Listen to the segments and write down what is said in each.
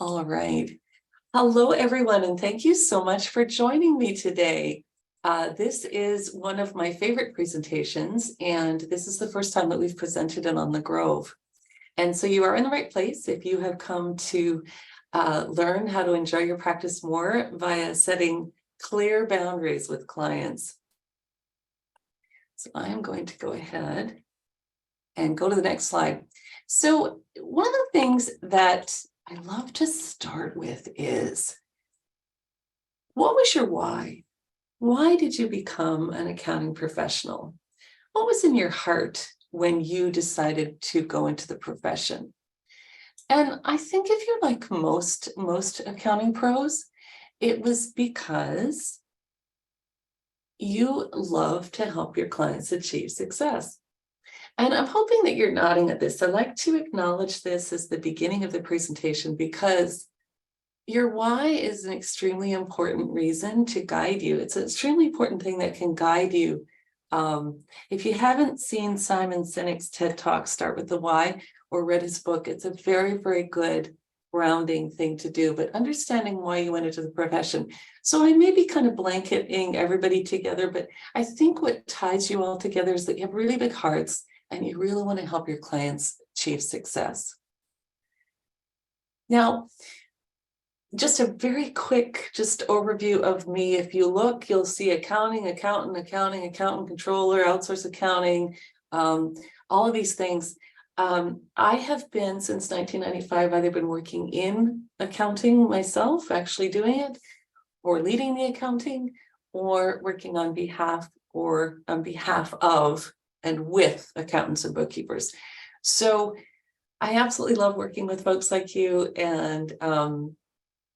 All right. Hello, everyone, and thank you so much for joining me today. This is one of my favorite presentations, and this is the first time that we've presented it on the Grove. And so you are in the right place if you have come to learn how to enjoy your practice more via setting clear boundaries with clients. So I am going to go ahead and go to the next slide. So one of the things that I love to start with is, what was your why? Why did you become an accounting professional? What was in your heart when you decided to go into the profession? And I think if you're like most accounting pros, it was because you love to help your clients achieve success. And I'm hoping that you're nodding at this. I like to acknowledge this as the beginning of the presentation because your why is an extremely important reason to guide you. It's an extremely important thing that can guide you. If you haven't seen Simon Sinek's TED Talk, Start with the Why, or read his book, it's a very, very good grounding thing to do, but understanding why you went into the profession. So I may be kind of blanketing everybody together, but I think what ties you all together is that you have really big hearts and you really want to help your clients achieve success. Now, just a very quick overview of me. If you look, you'll see accounting, accountant, controller, outsource accounting, all of these things. I have been since 1995, either been working in accounting myself, actually doing it, or leading the accounting, or working on behalf of and with accountants and bookkeepers. So I absolutely love working with folks like you, and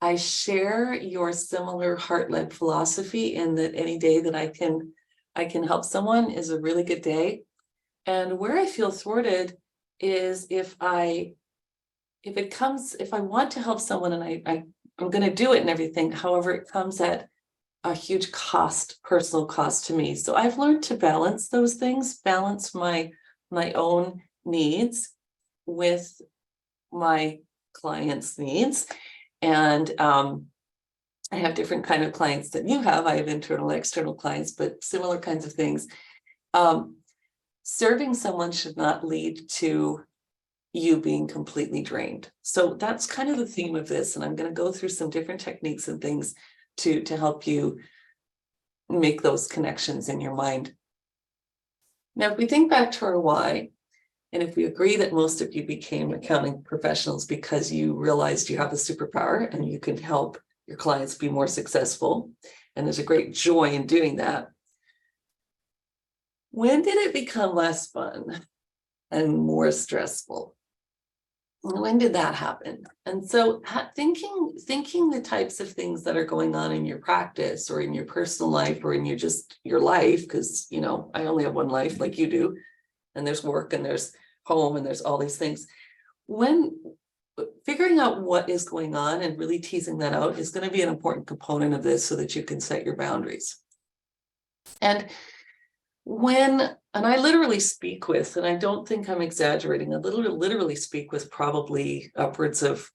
I share your similar heart-led philosophy in that any day that I can help someone is a really good day. And where I feel thwarted is if I want to help someone and I'm going to do it and everything, however, it comes at a huge personal cost to me. So I've learned to balance those things, balance my own needs with my clients' needs. And I have different kind of clients than you have. I have internal, external clients, but similar kinds of things. Serving someone should not lead to you being completely drained. So that's kind of the theme of this. And I'm going to go through some different techniques and things to help you make those connections in your mind. Now, if we think back to our why, and if we agree that most of you became accounting professionals because you realized you have a superpower and you can help your clients be more successful, and there's a great joy in doing that, when did it become less fun and more stressful? When did that happen? And so thinking the types of things that are going on in your practice or in your personal life or in your life, because I only have one life like you do, and there's work and there's home and there's all these things. When figuring out what is going on and really teasing that out is going to be an important component of this so that you can set your boundaries. And I literally speak with, and I don't think I'm exaggerating, I literally speak with probably upwards of,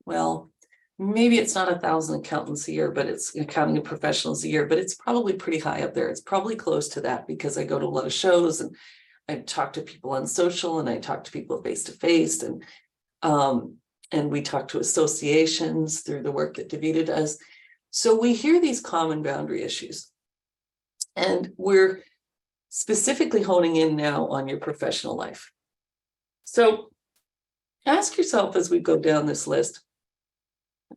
well, maybe it's not 1,000 accountants a year, but it's accounting professionals a year, but it's probably pretty high up there. It's probably close to that because I go to a lot of shows and I talk to people on social and I talk to people face to face, and we talk to associations through the work that Davida does. So we hear these common boundary issues, and we're specifically honing in now on your professional life. So ask yourself as we go down this list,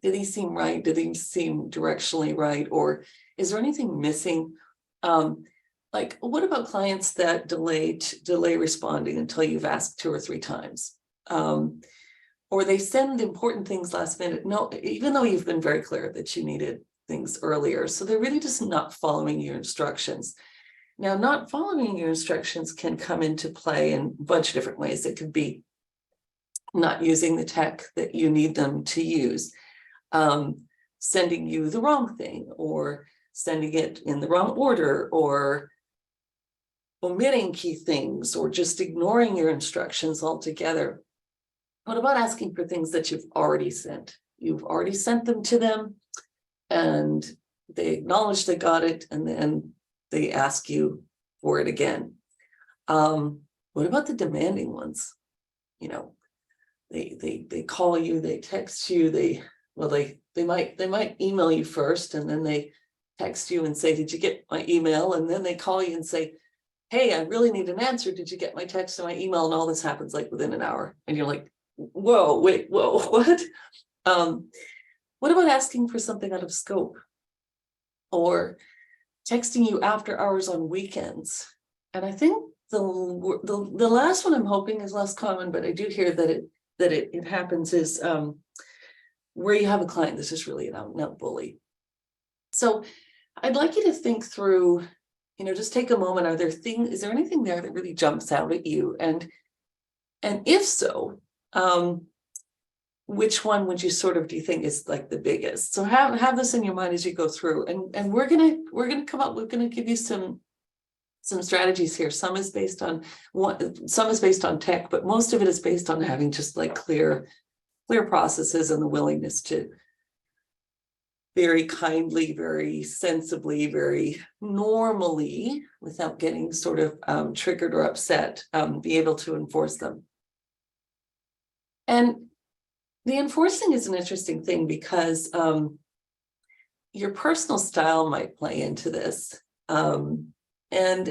do these seem right? Do these seem directionally right? Or is there anything missing? Like, what about clients that delay responding until you've asked 2 or 3 times? Or they send important things last minute. No, even though you've been very clear that you needed things earlier. So they're really just not following your instructions. Now, not following your instructions can come into play in a bunch of different ways. It could be not using the tech that you need them to use, sending you the wrong thing, or sending it in the wrong order, or omitting key things, or just ignoring your instructions altogether. What about asking for things that you've already sent? You've already sent them to them and they acknowledge they got it, and then they ask you for it again. What about the demanding ones? You know, they call you, they text you, they might email you first, and then they text you and say, did you get my email? And then they call you and say, hey, I really need an answer. Did you get my text and my email? And all this happens like within an hour. And you're like, whoa, wait, whoa, what? What about asking for something out of scope? Or texting you after hours on weekends? And I think the last one I'm hoping is less common, but I do hear that it happens is where you have a client that's just really an out and out bully. So I'd like you to think through, just take a moment. Is there anything there that really jumps out at you? And if so, which one would you do you think is like the biggest? So have this in your mind as you go through, and we're gonna give you some strategies here. Some is based on tech, but most of it is based on having just like clear processes and the willingness to very kindly, very sensibly, very normally, without getting triggered or upset, be able to enforce them. And the enforcing is an interesting thing because your personal style might play into this. And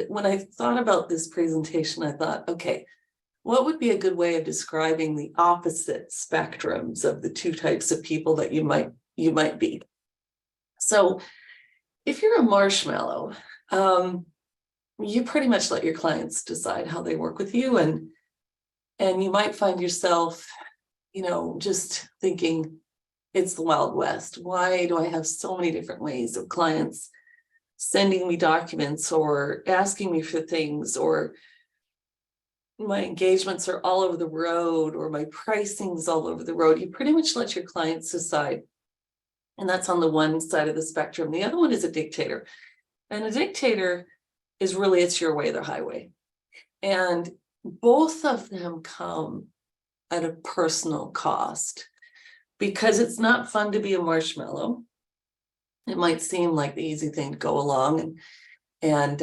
when I thought about this presentation, I thought, okay, what would be a good way of describing the opposite spectrums of the two types of people that you might be? So if you're a marshmallow, you pretty much let your clients decide how they work with you, and you might find yourself, just thinking it's the Wild West. Why do I have so many different ways of clients sending me documents or asking me for things, or my engagements are all over the road, or my pricing's all over the road? You pretty much let your clients decide. And that's on the one side of the spectrum. The other one is a dictator. And a dictator is really, it's your way or the highway. And both of them come at a personal cost, because it's not fun to be a marshmallow. It might seem like the easy thing to go along and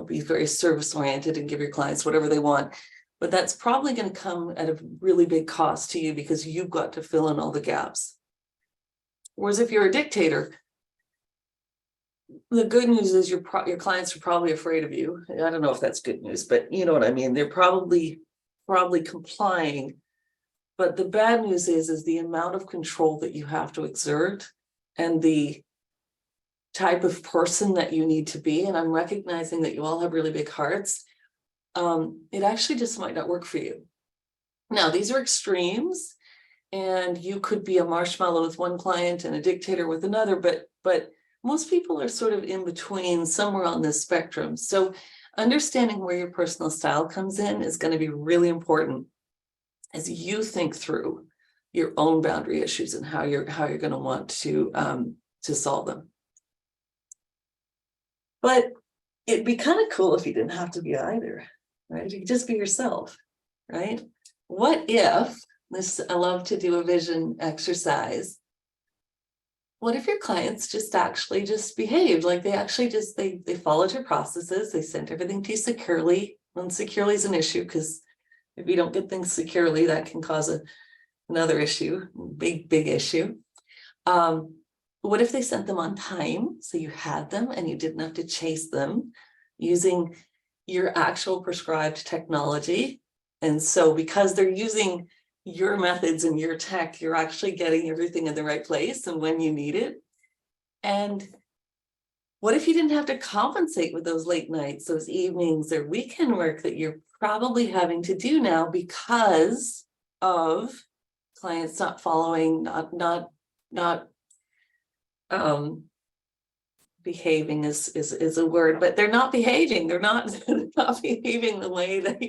be very service oriented and give your clients whatever they want. But that's probably going to come at a really big cost to you, because you've got to fill in all the gaps. Whereas if you're a dictator, the good news is your clients are probably afraid of you. I don't know if that's good news, but you know what I mean. They're probably complying. But the bad news is the amount of control that you have to exert and the type of person that you need to be. And I'm recognizing that you all have really big hearts. It actually just might not work for you. Now, these are extremes, and you could be a marshmallow with one client and a dictator with another, but most people are sort of in between, somewhere on this spectrum. So understanding where your personal style comes in is going to be really important as you think through your own boundary issues and how you're going to want to solve them. But it'd be kind of cool if you didn't have to be either, right? You could just be yourself, right? What if I love to do a vision exercise. What if your clients just behaved like they followed your processes, they sent everything to you securely? And securely is an issue, because if you don't get things securely, that can cause another issue, big issue. What if they sent them on time, so you had them and you didn't have to chase them using your actual prescribed technology? And so because they're using your methods and your tech, you're actually getting everything in the right place and when you need it. And what if you didn't have to compensate with those late nights, those evenings or weekend work that you're probably having to do now because of clients not following, not behaving is a word, but they're not behaving. They're not behaving the way that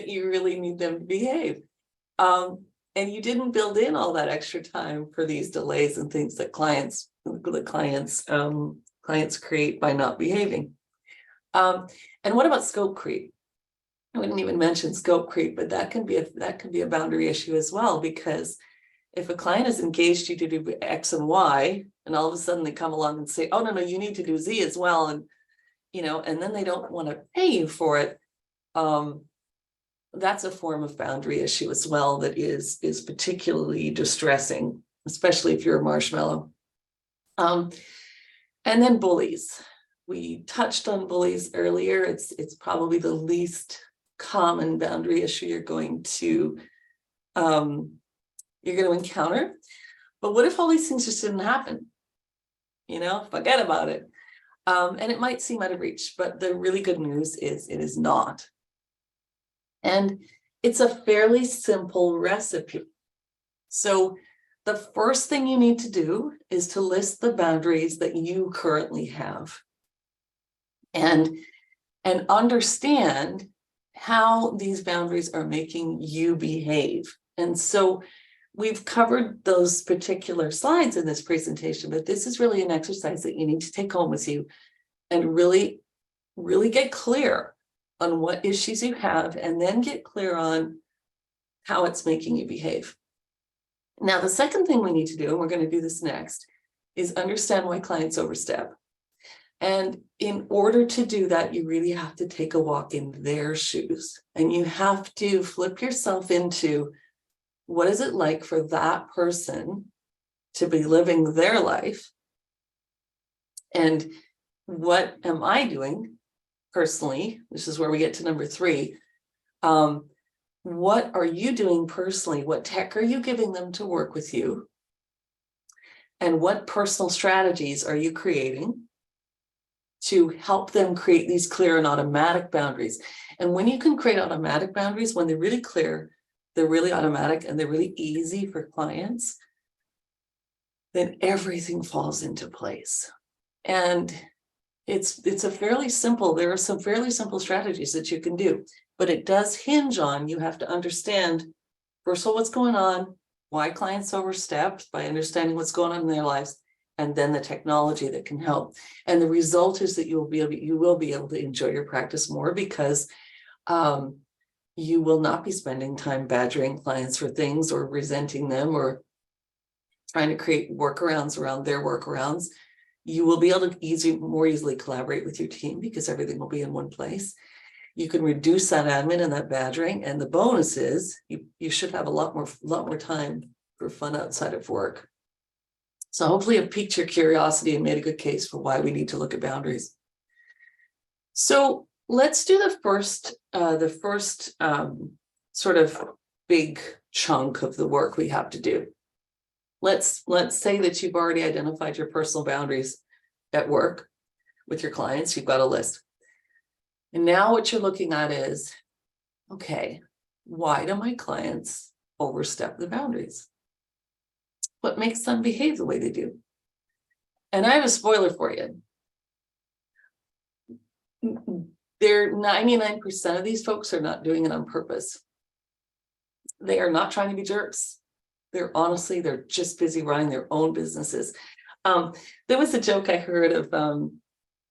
you really need them to behave. And you didn't build in all that extra time for these delays and things that clients create by not behaving. And what about scope creep? I wouldn't even mention scope creep, but that can be a boundary issue as well, because if a client has engaged you to do X and Y, and all of a sudden they come along and say, oh, no, you need to do Z as well. And, and then they don't want to pay you for it. That's a form of boundary issue as well that is particularly distressing, especially if you're a marshmallow. And then bullies. We touched on bullies earlier. It's probably the least common boundary issue you're going to encounter. But what if all these things just didn't happen? Forget about it. And it might seem out of reach, but the really good news is it is not. And it's a fairly simple recipe. So the first thing you need to do is to list the boundaries that you currently have and understand how these boundaries are making you behave. And so we've covered those particular slides in this presentation, but this is really an exercise that you need to take home with you and really, really get clear on what issues you have, and then get clear on how it's making you behave. Now, the second thing we need to do, and we're going to do this next, is understand why clients overstep. And in order to do that, you really have to take a walk in their shoes, and you have to flip yourself into what is it like for that person to be living their life, and what am I doing personally? This is where we get to number 3. What are you doing personally? What tech are you giving them to work with you? And what personal strategies are you creating to help them create these clear and automatic boundaries? And when you can create automatic boundaries, when they're really clear, they're really automatic, and they're really easy for clients, then everything falls into place. And it's a fairly simple, there are some fairly simple strategies that you can do, but it does hinge on, you have to understand, first of all, what's going on, why clients overstep, by understanding what's going on in their lives, and then the technology that can help. And the result is that you will be able to enjoy your practice more, because you will not be spending time badgering clients for things, or resenting them, or trying to create workarounds around their workarounds. You will be able to more easily collaborate with your team, because everything will be in one place. You can reduce that admin and that badgering, and the bonus is you should have a lot more time for fun outside of work. So hopefully I've piqued your curiosity and made a good case for why we need to look at boundaries. So let's do the first sort of big chunk of the work we have to do. Let's say that you've already identified your personal boundaries at work with your clients. You've got a list. And now what you're looking at is, okay, why do my clients overstep the boundaries? What makes them behave the way they do? And I have a spoiler for you. 99% of these folks are not doing it on purpose. They are not trying to be jerks. They're just busy running their own businesses. There was a joke I heard of,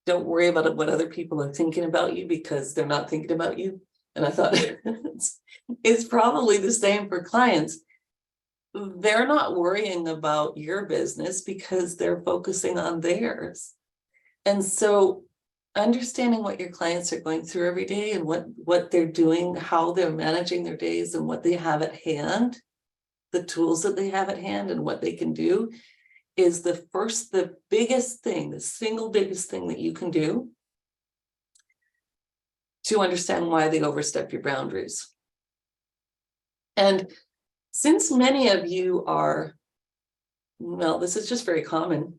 don't worry about what other people are thinking about you, because they're not thinking about you. And I thought it's probably the same for clients. They're not worrying about your business because they're focusing on theirs. And so understanding what your clients are going through every day, and what they're doing, how they're managing their days, and what they have at hand, the tools that they have at hand, and what they can do, is the biggest thing, the single biggest thing that you can do to understand why they overstep your boundaries. And since many of you are, well, this is just very common,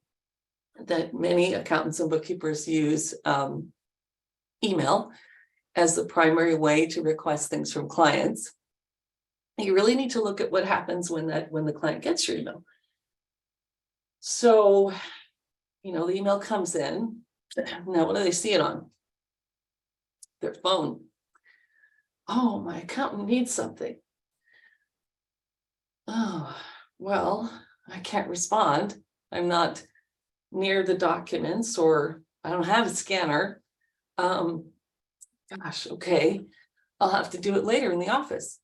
that many accountants and bookkeepers use email as the primary way to request things from clients, you really need to look at what happens when the client gets your email. So, the email comes in. Now, what do they see it on? Their phone. Oh, my accountant needs something. Oh, well, I can't respond. I'm not near the documents, or I don't have a scanner. Gosh, okay. I'll have to do it later in the office.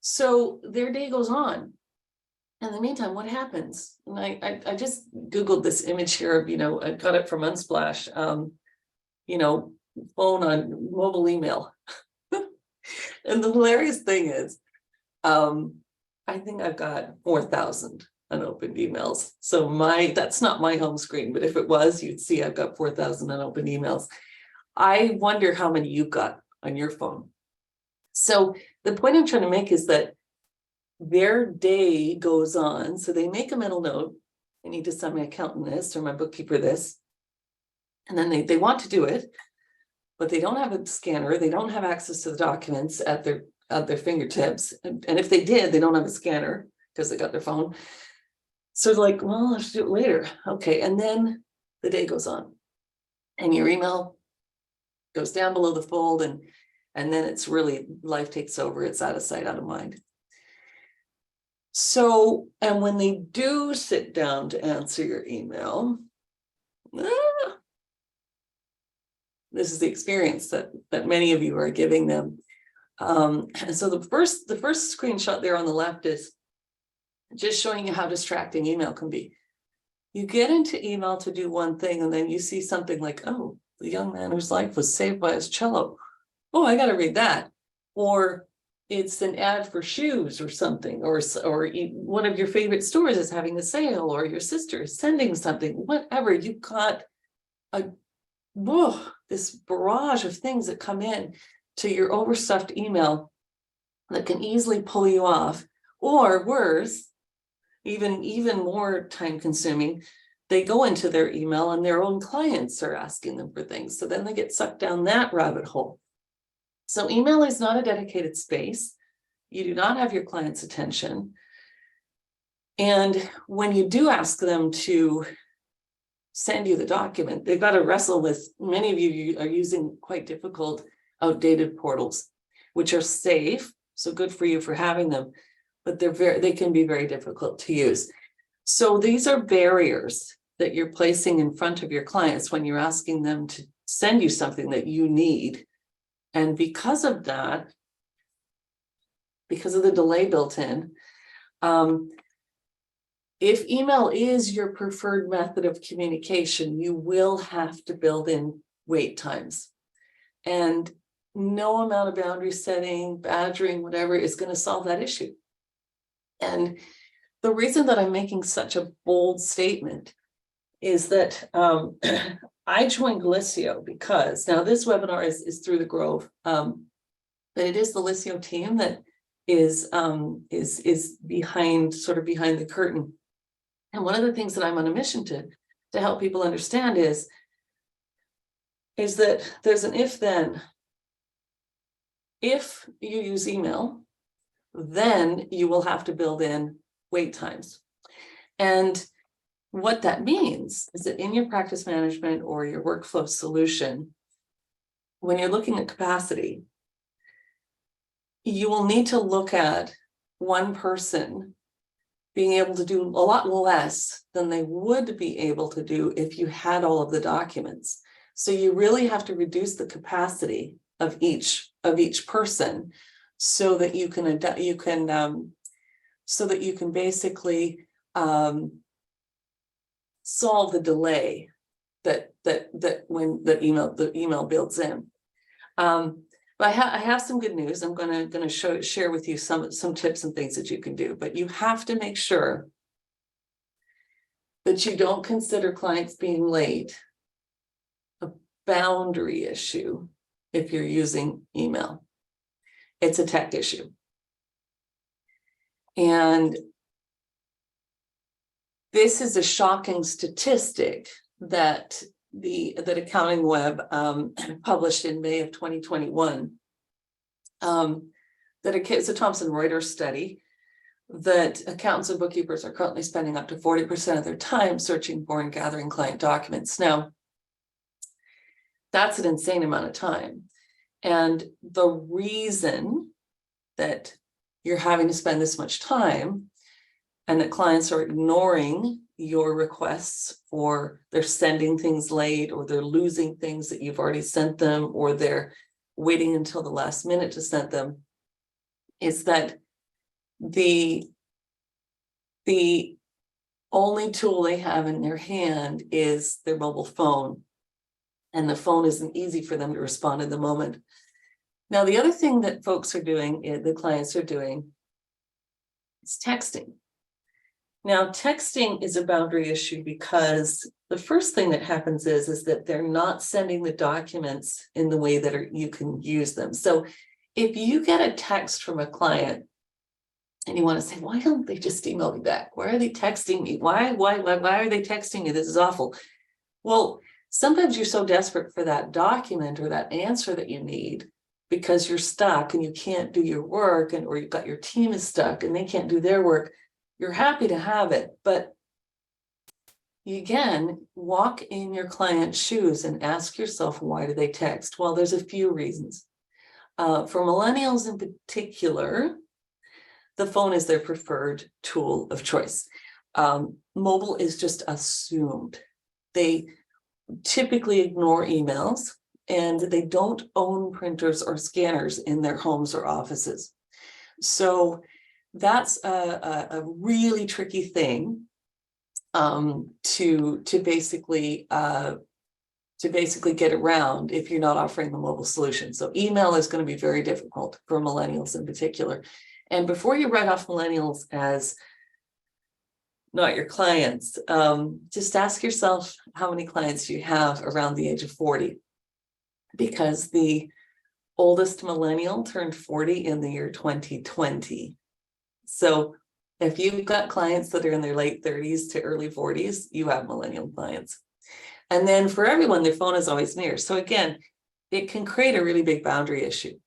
So their day goes on. In the meantime, what happens? And I just Googled this image here of, I got it from Unsplash, phone on mobile email. And the hilarious thing is, I think I've got 4,000 unopened emails. So that's not my home screen, but if it was, you'd see I've got 4,000 unopened emails. I wonder how many you've got on your phone. So the point I'm trying to make is that their day goes on. So they make a mental note. I need to send my accountant this or my bookkeeper this. And then they want to do it, but they don't have a scanner. They don't have access to the documents at their fingertips. And if they did, they don't have a scanner because they got their phone. So like, well, I'll do it later. Okay. And then the day goes on and your email goes down below the fold, and then it's really, life takes over. It's out of sight, out of mind. So, and when they do sit down to answer your email, this is the experience that many of you are giving them. And so the first screenshot there on the left is just showing you how distracting email can be. You get into email to do one thing, and then you see something like, oh, the young man whose life was saved by his cello. Oh, I got to read that. Or it's an ad for shoes or something, or one of your favorite stores is having a sale, or your sister is sending something, whatever. You've got this barrage of things that come in to your overstuffed email that can easily pull you off, or worse, even more time consuming. They go into their email and their own clients are asking them for things. So then they get sucked down that rabbit hole. So email is not a dedicated space. You do not have your client's attention. And when you do ask them to send you the document, they've got to wrestle with, many of you are using quite difficult, outdated portals, which are safe. So good for you for having them, but they can be very difficult to use. So these are barriers that you're placing in front of your clients when you're asking them to send you something that you need. And because of that, because of the delay built in, if email is your preferred method of communication, you will have to build in wait times. And no amount of boundary setting, badgering, whatever is going to solve that issue. And the reason that I'm making such a bold statement is that I joined Liscio because, now this webinar is through the Grove, but it is the Liscio team that is behind the curtain. And one of the things that I'm on a mission to help people understand is that there's an if-then. If you use email, then you will have to build in wait times. And what that means is that in your practice management or your workflow solution, when you're looking at capacity, you will need to look at one person being able to do a lot less than they would be able to do if you had all of the documents. So you really have to reduce the capacity of each person so that you can basically solve the delay that when the email builds in. But I have some good news. I'm gonna share with you some tips and things that you can do, but you have to make sure that you don't consider clients being late a boundary issue if you're using email. It's a tech issue. And this is a shocking statistic that Accounting Web published in May of 2021. It's a Thomson Reuters study that accountants and bookkeepers are currently spending up to 40% of their time searching for and gathering client documents. Now, that's an insane amount of time. And the reason that you're having to spend this much time and that clients are ignoring your requests, or they're sending things late, or they're losing things that you've already sent them, or they're waiting until the last minute to send them, is that the only tool they have in their hand is their mobile phone, and the phone isn't easy for them to respond in the moment. Now, the other thing that folks are doing, the clients are doing, is texting. Now, texting is a boundary issue because the first thing that happens is that they're not sending the documents in the way that you can use them. So if you get a text from a client and you want to say, why don't they just email me back? Why are they texting me? Why are they texting me? This is awful. Well, sometimes you're so desperate for that document or that answer that you need because you're stuck and you can't do your work, and or you've got your team is stuck and they can't do their work. You're happy to have it, but you again walk in your client's shoes and ask yourself, why do they text? Well, there's a few reasons. For millennials in particular, the phone is their preferred tool of choice. Mobile is just assumed. They typically ignore emails, and they don't own printers or scanners in their homes or offices. So that's a really tricky thing to basically get around if you're not offering the mobile solution. So email is going to be very difficult for millennials in particular. And before you write off millennials as not your clients, just ask yourself how many clients you have around the age of 40, because the oldest millennial turned 40 in the year 2020. So if you've got clients that are in their late 30s to early 40s, you have millennial clients. And then for everyone, their phone is always near. So again, it can create a really big boundary issue.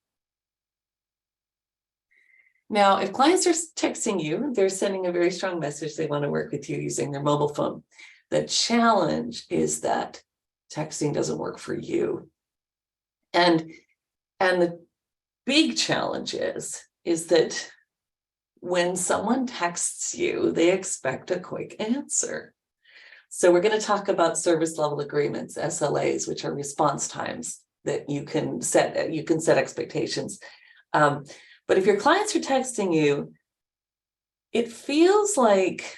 Now, if clients are texting you, they're sending a very strong message. They want to work with you using their mobile phone. The challenge is that texting doesn't work for you. And the big challenge is that when someone texts you, they expect a quick answer. So we're going to talk about service level agreements, SLAs, which are response times that you can set expectations. But if your clients are texting you, it feels like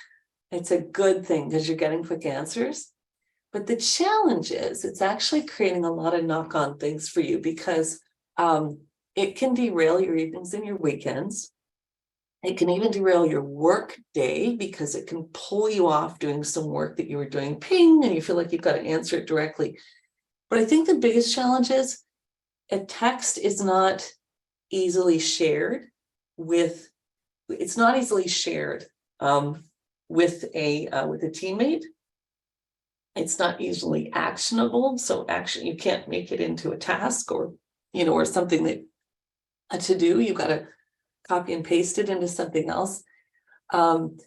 it's a good thing because you're getting quick answers. But the challenge is it's actually creating a lot of knock-on things for you, because it can derail your evenings and your weekends. It can even derail your work day because it can pull you off doing some work that you were doing, ping, and you feel like you've got to answer it directly. But I think the biggest challenge is a text is not easily shared with, it's not easily shared with a teammate. It's not easily actionable. So action, you can't make it into a task or, or something that to do. You've got to copy and paste it into something else. And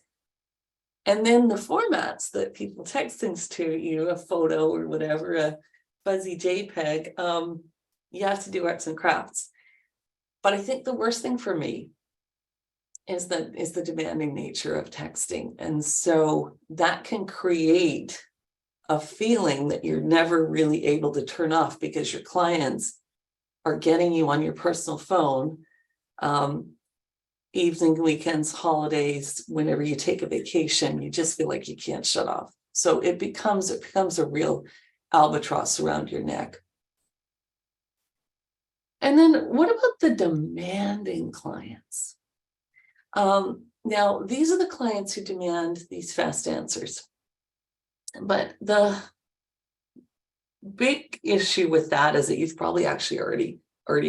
then the formats that people text things to, a photo or whatever, a fuzzy JPEG, you have to do arts and crafts. But I think the worst thing for me is the demanding nature of texting. And so that can create a feeling that you're never really able to turn off, because your clients are getting you on your personal phone, evening, weekends, holidays, whenever you take a vacation, you just feel like you can't shut off. So it becomes a real albatross around your neck. And then what about the demanding clients? Now, these are the clients who demand these fast answers. But the big issue with that is that you've probably actually already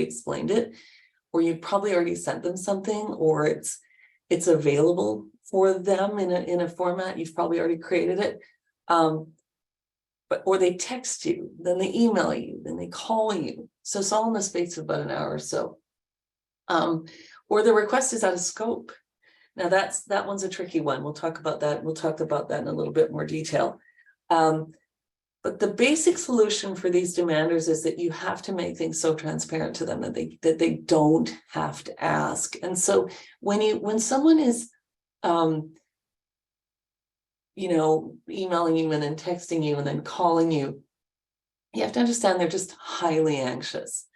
explained it, or you've probably already sent them something, or it's available for them in a format. You've probably already created it. Or they text you, then they email you, then they call you. So it's all in the space of about an hour or so. Or the request is out of scope. Now that one's a tricky one. We'll talk about that. We'll talk about that in a little bit more detail. But the basic solution for these demanders is that you have to make things so transparent to them that they don't have to ask. And so when someone is emailing you and then texting you and then calling you, you have to understand they're just highly anxious.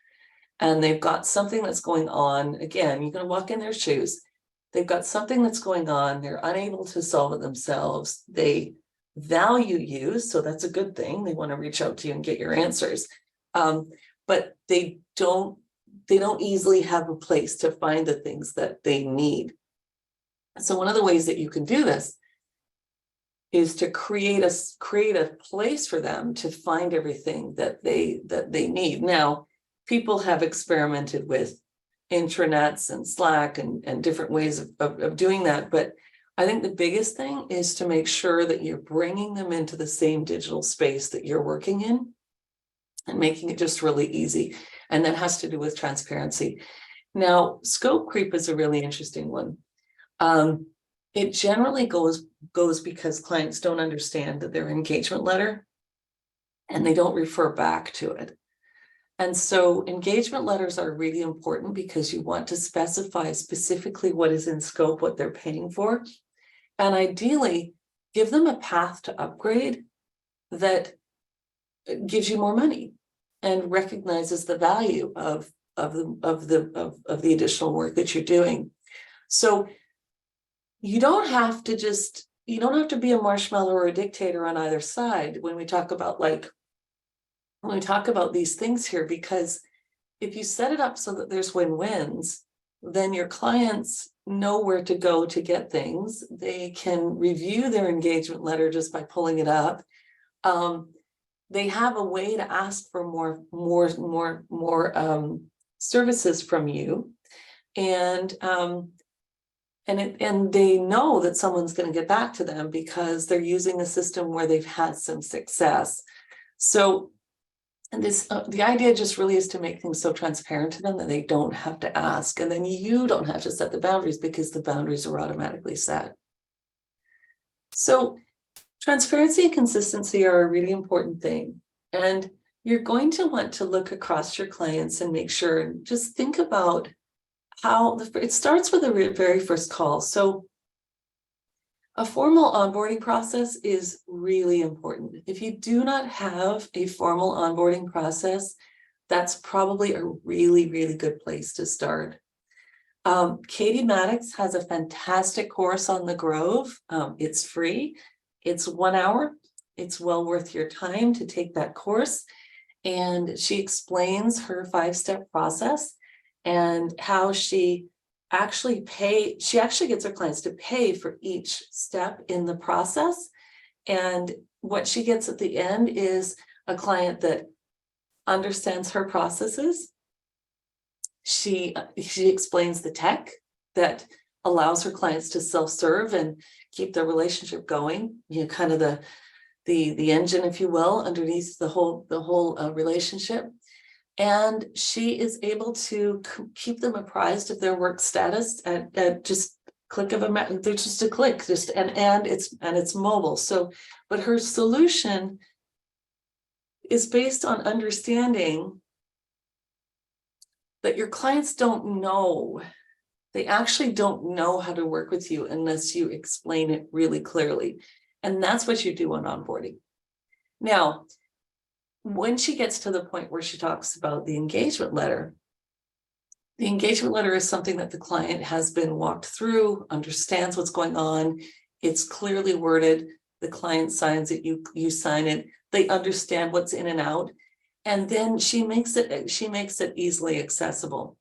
and they've got something that's going on. Again, you're going to walk in their shoes. They've got something that's going on. They're unable to solve it themselves. They value you, so that's a good thing. They want to reach out to you and get your answers. But they don't easily have a place to find the things that they need. So one of the ways that you can do this is to create a place for them to find everything that they need. Now, people have experimented with intranets and Slack and different ways of doing that, but I think the biggest thing is to make sure that you're bringing them into the same digital space that you're working in and making it just really easy. And that has to do with transparency. Now, scope creep is a really interesting one. It generally goes because clients don't understand that their engagement letter and they don't refer back to it. And so engagement letters are really important because you want to specify specifically what is in scope, what they're paying for, and ideally give them a path to upgrade that gives you more money and recognizes the value of the additional work that you're doing. So you don't have to be a marshmallow or a dictator on either side when we talk about these things here, because if you set it up so that there's win-wins, then your clients know where to go to get things. They can review their engagement letter just by pulling it up. They have a way to ask for more services from you, and they know that someone's going to get back to them because they're using a system where they've had some success. So the idea just really is to make things so transparent to them that they don't have to ask, and then you don't have to set the boundaries because the boundaries are automatically set. So transparency and consistency are a really important thing, and you're going to want to look across your clients and make sure and just think about how it starts with the very first call. So a formal onboarding process is really important. If you do not have a formal onboarding process, that's probably a really, really good place to start. Katie Maddox has a fantastic course on the Grove. It's free. It's 1 hour. It's well worth your time to take that course. And she explains her 5-step process and how she actually gets her clients to pay for each step in the process. And what she gets at the end is a client that understands her processes. She explains the tech that allows her clients to self-serve and keep their relationship going, kind of the engine, if you will, underneath the whole relationship. And she is able to keep them apprised of their work status at just click of a they're just a click, and it's mobile. So, but her solution is based on understanding that your clients don't know. They actually don't know how to work with you unless you explain it really clearly. And that's what you do on onboarding. Now, when she gets to the point where she talks about the engagement letter is something that the client has been walked through, understands what's going on. It's clearly worded. The client signs it, you sign it. They understand what's in and out. And then she makes it easily accessible.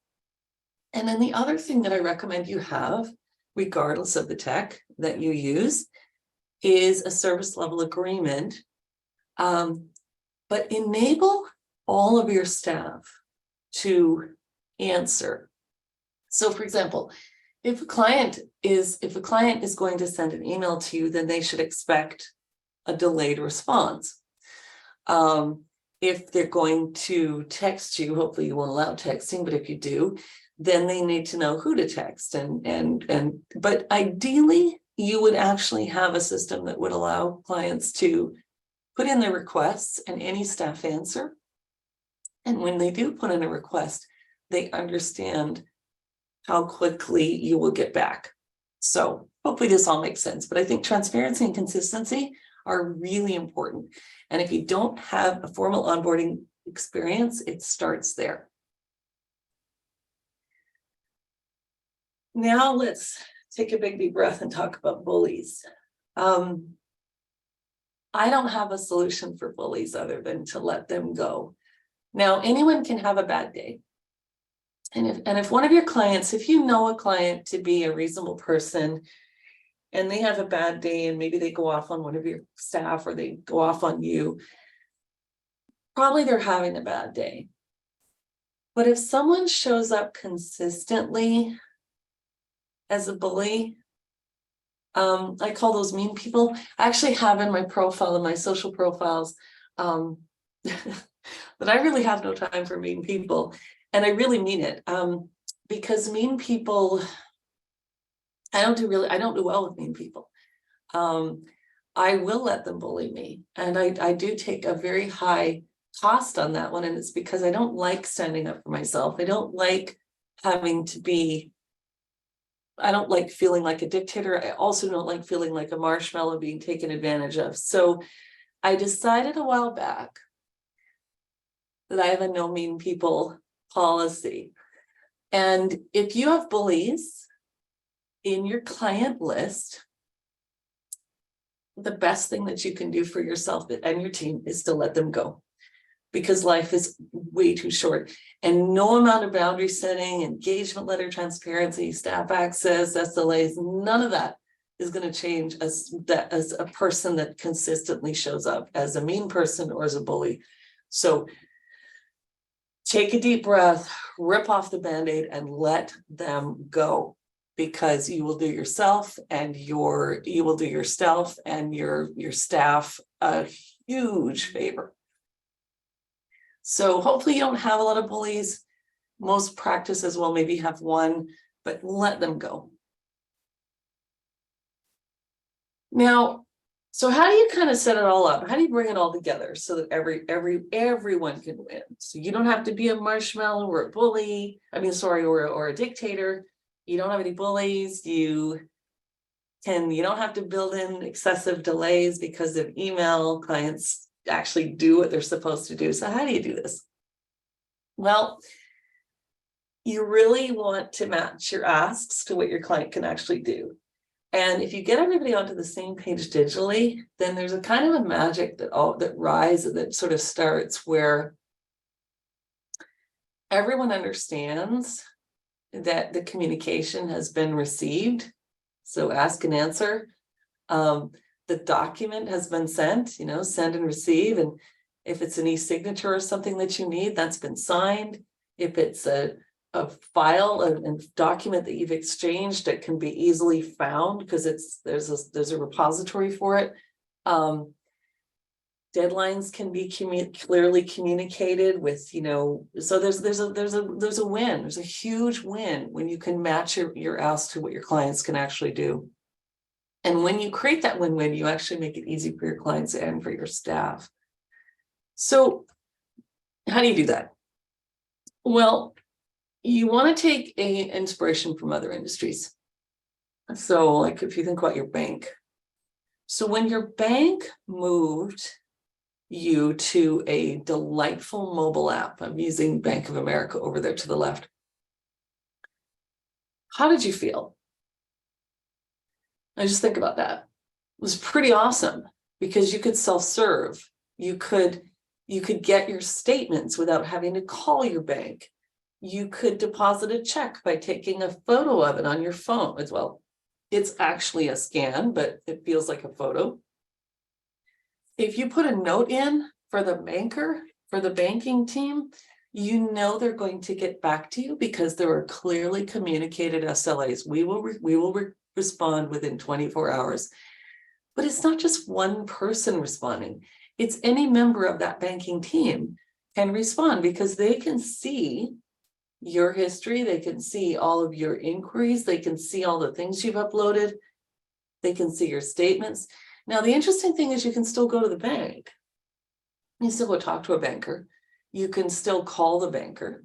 And then the other thing that I recommend you have, regardless of the tech that you use, is a service level agreement. But enable all of your staff to answer. So for example, if a client is going to send an email to you, then they should expect a delayed response. If they're going to text you, hopefully you won't allow texting, but if you do, then they need to know who to text. But ideally, you would actually have a system that would allow clients to put in their requests and any staff answer. And when they do put in a request, they understand how quickly you will get back. So hopefully this all makes sense, but I think transparency and consistency are really important. And if you don't have a formal onboarding experience, it starts there. Now let's take a big deep breath and talk about bullies. I don't have a solution for bullies other than to let them go. Now, anyone can have a bad day. And if one of your clients, if you know a client to be a reasonable person and they have a bad day and maybe they go off on one of your staff or they go off on you, probably they're having a bad day. But if someone shows up consistently as a bully, I call those mean people. I actually have in my profile, in my social profiles, that I really have no time for mean people. And I really mean it, because mean people, I don't do well with mean people. I will let them bully me. And I do take a very high cost on that one. And it's because I don't like standing up for myself. I don't like having to be, I don't like feeling like a dictator. I also don't like feeling like a marshmallow being taken advantage of. So I decided a while back that I have a no mean people policy. And if you have bullies in your client list, the best thing that you can do for yourself and your team is to let them go, because life is way too short. And no amount of boundary setting, engagement letter transparency, staff access, SLAs, none of that is going to change as a person that consistently shows up as a mean person or as a bully. So take a deep breath, rip off the Band-Aid and let them go, because you will do yourself and you will do yourself and your staff a huge favor. So hopefully you don't have a lot of bullies. Most practices will maybe have one, but let them go. Now, so how do you kind of set it all up? How do you bring it all together so that everyone can win? So you don't have to be a marshmallow or a bully. Or a dictator. You don't have any bullies. You don't have to build in excessive delays because of email. Clients actually do what they're supposed to do. So how do you do this? Well, you really want to match your asks to what your client can actually do. And if you get everybody onto the same page digitally, then there's a kind of a magic that sort of starts where everyone understands that the communication has been received. So ask and answer. The document has been sent, send and receive. And if it's an e-signature or something that you need, that's been signed. If it's a file and document that you've exchanged, it can be easily found because there's a repository for it. Deadlines can be clearly communicated with, so there's a win. There's a huge win when you can match your ask to what your clients can actually do. And when you create that win-win, you actually make it easy for your clients and for your staff. So how do you do that? Well, you want to take an inspiration from other industries. So like if you think about your bank. So when your bank moved you to a delightful mobile app, I'm using Bank of America over there to the left. How did you feel? I just think about that. It was pretty awesome because you could self-serve. You could get your statements without having to call your bank. You could deposit a check by taking a photo of it on your phone as well. It's actually a scan, but it feels like a photo. If you put a note in for the banker, for the banking team, they're going to get back to you because there are clearly communicated SLAs. We will respond within 24 hours. But it's not just one person responding. It's any member of that banking team can respond because they can see your history. They can see all of your inquiries. They can see all the things you've uploaded. They can see your statements. Now, the interesting thing is you can still go to the bank. You still go talk to a banker. You can still call the banker.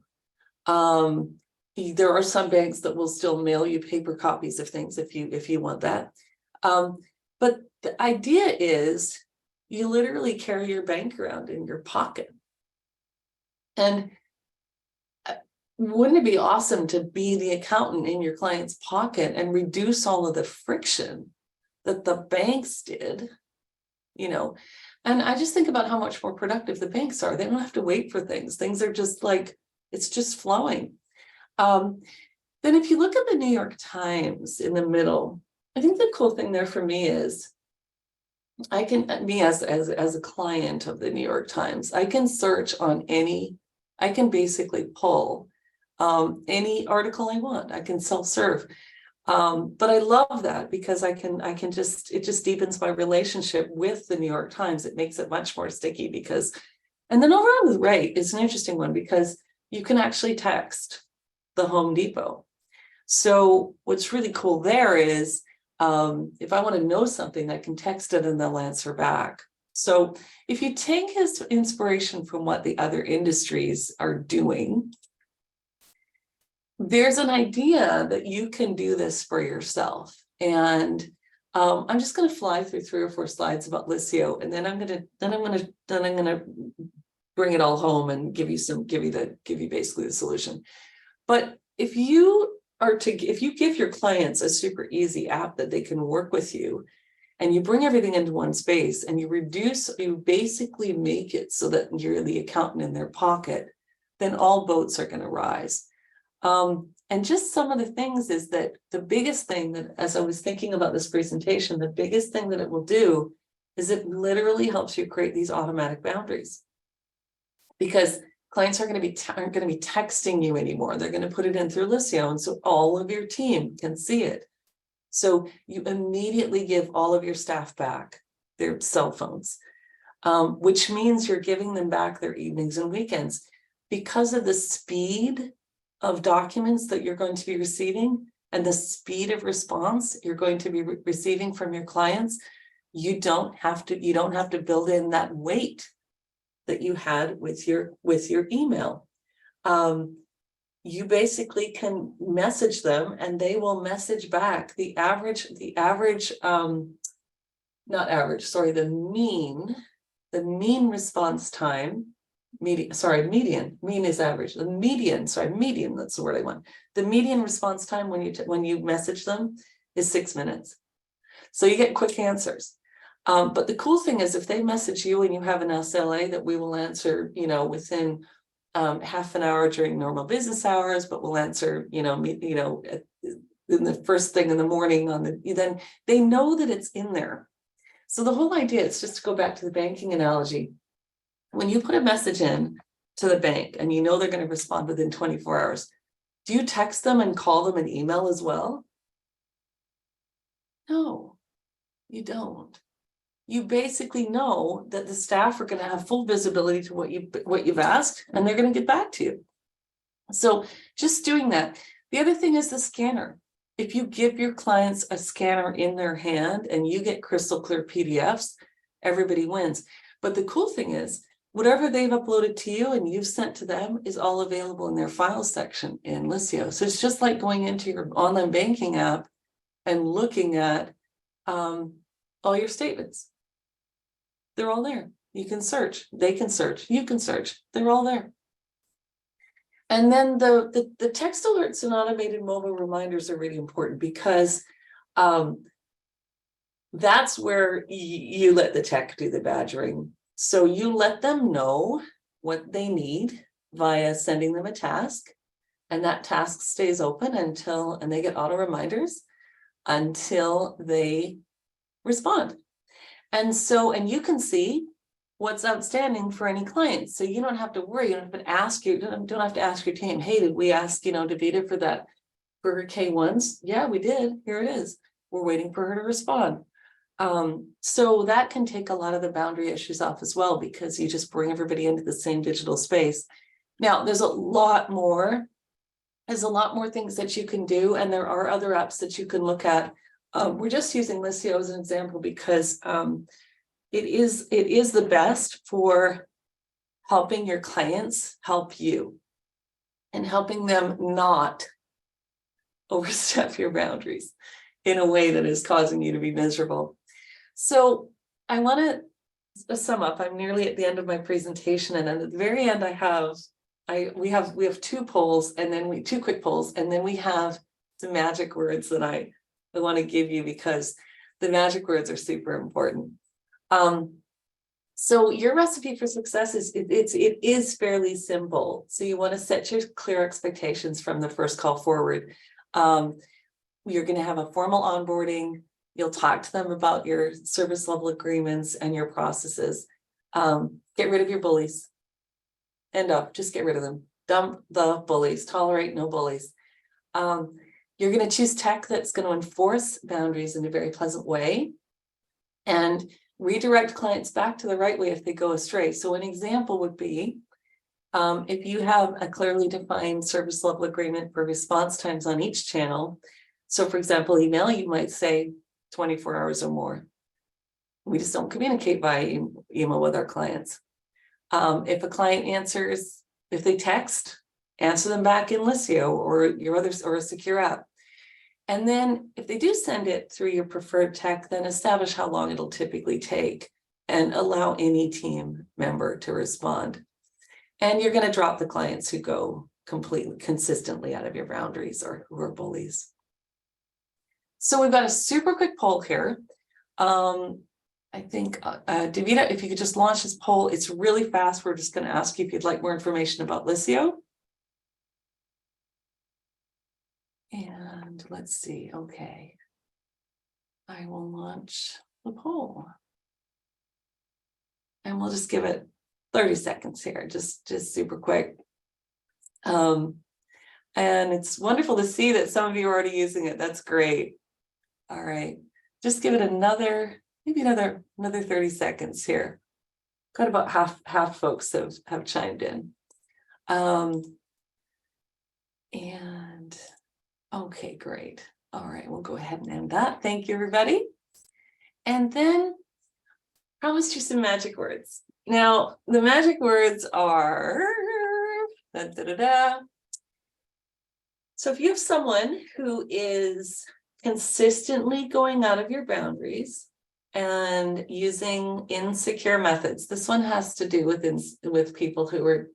There are some banks that will still mail you paper copies of things if you want that. But the idea is you literally carry your bank around in your pocket. And wouldn't it be awesome to be the accountant in your client's pocket and reduce all of the friction that the banks did, you know? And I just think about how much more productive the banks are. They don't have to wait for things. Things are just like, it's just flowing. Then if you look at the New York Times in the middle, I think the cool thing there for me is I can, me as a client of the New York Times, I can search on any, I can basically pull any article I want. I can self-serve. But I love that because I can just, it just deepens my relationship with the New York Times. It makes it much more sticky because, and then over on the right is an interesting one because you can actually text the Home Depot. So what's really cool there is if I want to know something, I can text it and they'll answer back. So if you take his inspiration from what the other industries are doing, there's an idea that you can do this for yourself. And I'm just going to fly through 3 or 4 slides about Liscio, and then I'm going to bring it all home and give you basically the solution. But if you give your clients a super easy app that they can work with you, and you bring everything into one space and you basically make it so that you're the accountant in their pocket, then all boats are going to rise. And just some of the things is that the biggest thing that, as I was thinking about this presentation, the biggest thing that it will do is it literally helps you create these automatic boundaries. Because clients aren't going to be texting you anymore. They're going to put it in through Liscio, and so all of your team can see it. So you immediately give all of your staff back their cell phones, which means you're giving them back their evenings and weekends. Because of the speed of documents that you're going to be receiving and the speed of response you're going to be receiving from your clients, you don't have to build in that weight that you had with your email. You basically can message them and they will message back. The mean response time, median, mean is average. The median, that's the word I want. The median response time when you message them is 6 minutes. So you get quick answers. But the cool thing is if they message you and you have an SLA that we will answer, within half an hour during normal business hours, but we'll answer, in the first thing in the morning then they know that it's in there. So the whole idea is just to go back to the banking analogy. When you put a message in to the bank and they're going to respond within 24 hours, do you text them and call them an email as well? No, you don't. You basically know that the staff are going to have full visibility to what you've asked, and they're going to get back to you. So just doing that. The other thing is the scanner. If you give your clients a scanner in their hand and you get crystal clear PDFs, everybody wins. But the cool thing is, whatever they've uploaded to you and you've sent to them is all available in their files section in Liscio. So it's just like going into your online banking app and looking at all your statements. They're all there. You can search, they can search, you can search, they're all there. And then the text alerts and automated mobile reminders are really important because that's where you let the tech do the badgering. So you let them know what they need via sending them a task, and that task stays open and they get auto reminders until they respond. And you can see what's outstanding for any client. So you don't have to worry. You don't have to ask your team, hey, did we ask, Davida for her K1s? Yeah, we did. Here it is. We're waiting for her to respond. So that can take a lot of the boundary issues off as well, because you just bring everybody into the same digital space. Now, there's a lot more things that you can do, and there are other apps that you can look at. We're just using Liscio as an example because it is the best for helping your clients help you and helping them not overstep your boundaries in a way that is causing you to be miserable. So I want to sum up. I'm nearly at the end of my presentation, and at the very end I have we have two polls, and then two quick polls, and then we have some magic words that I want to give you, because the magic words are super important. So your recipe for success is it is fairly simple. So you want to set your clear expectations from the first call forward. You're going to have a formal onboarding. You'll talk to them about your service level agreements and your processes. Get rid of your bullies. End up, just get rid of them. Dump the bullies, tolerate no bullies. You're going to choose tech that's going to enforce boundaries in a very pleasant way and redirect clients back to the right way if they go astray. So an example would be, if you have a clearly defined service level agreement for response times on each channel. So for example, email, you might say 24 hours or more. We just don't communicate by email with our clients. If a client answers, if they text, answer them back in Liscio or your other or a secure app. And then if they do send it through your preferred tech, then establish how long it'll typically take and allow any team member to respond. And you're going to drop the clients who go completely consistently out of your boundaries or who are bullies. So we've got a super quick poll here. I think, Davida, if you could just launch this poll, it's really fast. We're just going to ask you if you'd like more information about Liscio. And let's see, okay. I will launch the poll. And we'll just give it 30 seconds here, just super quick. And it's wonderful to see that some of you are already using it. That's great. All right, just give it maybe another 30 seconds here. Got about half folks have chimed in. And okay, great. All right, we'll go ahead and end that. Thank you, everybody. And then promised you some magic words. Now, the magic words are So if you have someone who is consistently going out of your boundaries and using insecure methods, this one has to do with people who are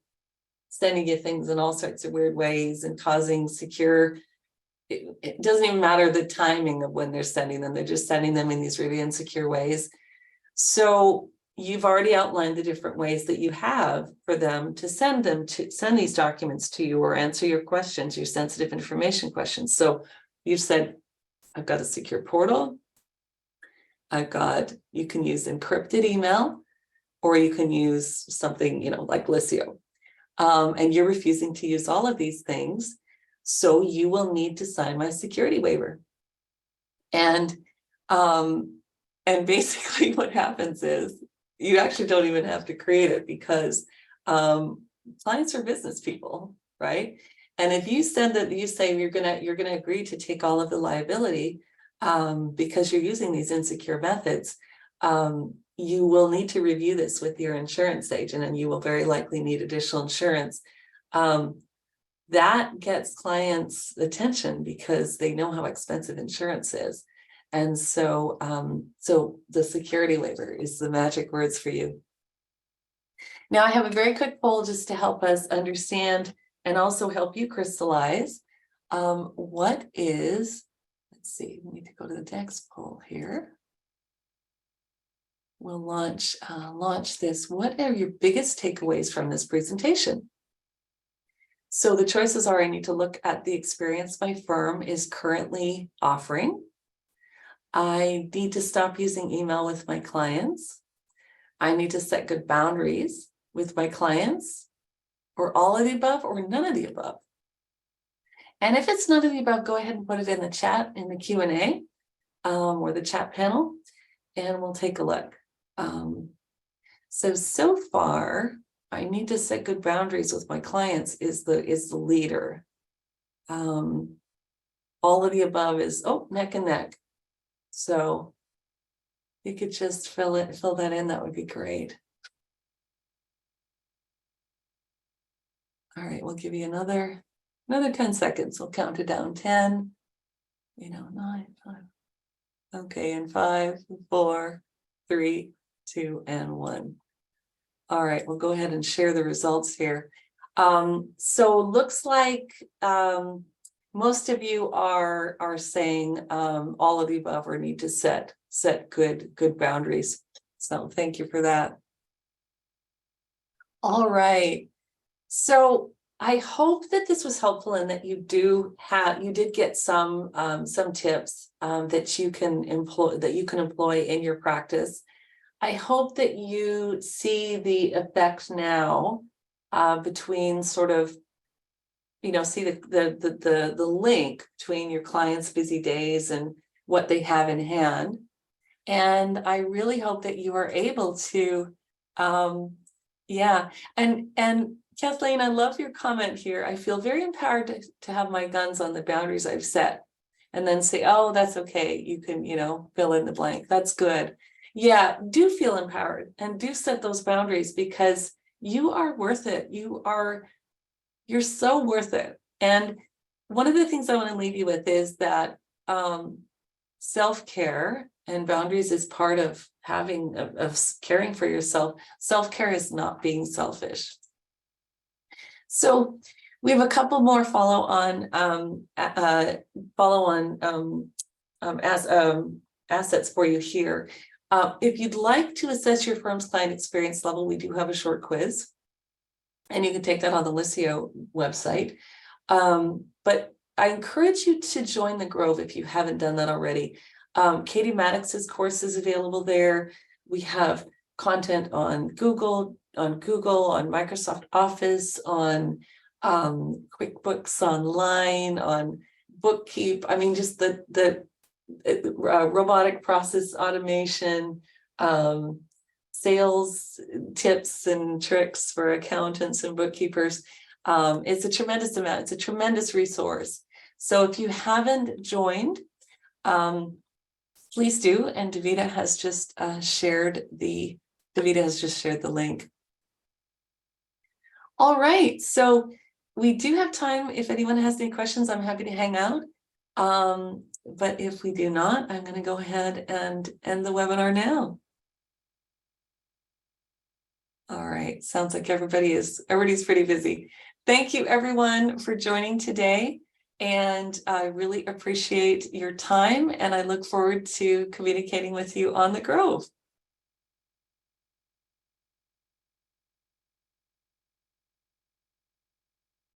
sending you things in all sorts of weird ways and causing it doesn't even matter the timing of when they're sending them, they're just sending them in these really insecure ways. So you've already outlined the different ways that you have for them to send these documents to you or answer your questions, your sensitive information questions. So you've said, I've got a secure portal. You can use encrypted email, or you can use something, like Liscio. And you're refusing to use all of these things. So you will need to sign my security waiver. And basically what happens is you actually don't even have to create it, because clients are business people, right? And if you send that, you say you're gonna agree to take all of the liability because you're using these insecure methods, you will need to review this with your insurance agent, and you will very likely need additional insurance. That gets clients' attention because they know how expensive insurance is. And so, so the security waiver is the magic words for you. Now, I have a very quick poll just to help us understand and also help you crystallize what is, let's see, we need to go to the next poll here. We'll launch this. What are your biggest takeaways from this presentation? So the choices are, I need to look at the experience my firm is currently offering. I need to stop using email with my clients. I need to set good boundaries with my clients, or all of the above, or none of the above. And if it's none of the above, go ahead and put it in the chat, in the Q&A or the chat panel, and we'll take a look. So far, I need to set good boundaries with my clients is the leader. All of the above is neck and neck. So you could just fill that in, that would be great. All right, we'll give you another 10 seconds. We'll count it down. 10, 9, 5. Okay, and 5, 4, 3, 2, and 1. All right, we'll go ahead and share the results here. So looks like most of you are saying all of the above, or need to set good boundaries. So thank you for that. All right. So I hope that this was helpful and that you did get some tips that you can employ in your practice. I hope that you see the effect now between sort of, see the link between your clients' busy days and what they have in hand. And I really hope that you are able to, yeah. And Kathleen, I love your comment here. I feel very empowered to have my guns on the boundaries I've set, and then say, oh, that's okay. You can, fill in the blank. That's good. Yeah, do feel empowered and do set those boundaries, because you are worth it. You're so worth it. And one of the things I want to leave you with is that self-care and boundaries is part of caring for yourself. Self-care is not being selfish. So we have a couple more follow-on assets for you here. If you'd like to assess your firm's client experience level, we do have a short quiz, and you can take that on the Liscio website. But I encourage you to join the Grove if you haven't done that already. Katie Maddox's course is available there. We have content on Google, on Microsoft Office, on QuickBooks Online, on Bookkeep. I mean, just the robotic process automation, sales tips and tricks for accountants and bookkeepers. It's a tremendous amount. It's a tremendous resource. So if you haven't joined, please do. And Davida has just shared the link. All right. So we do have time. If anyone has any questions, I'm happy to hang out. But if we do not, I'm going to go ahead and end the webinar now. All right. Sounds like everybody's pretty busy. Thank you, everyone, for joining today. And I really appreciate your time, and I look forward to communicating with you on the Grove.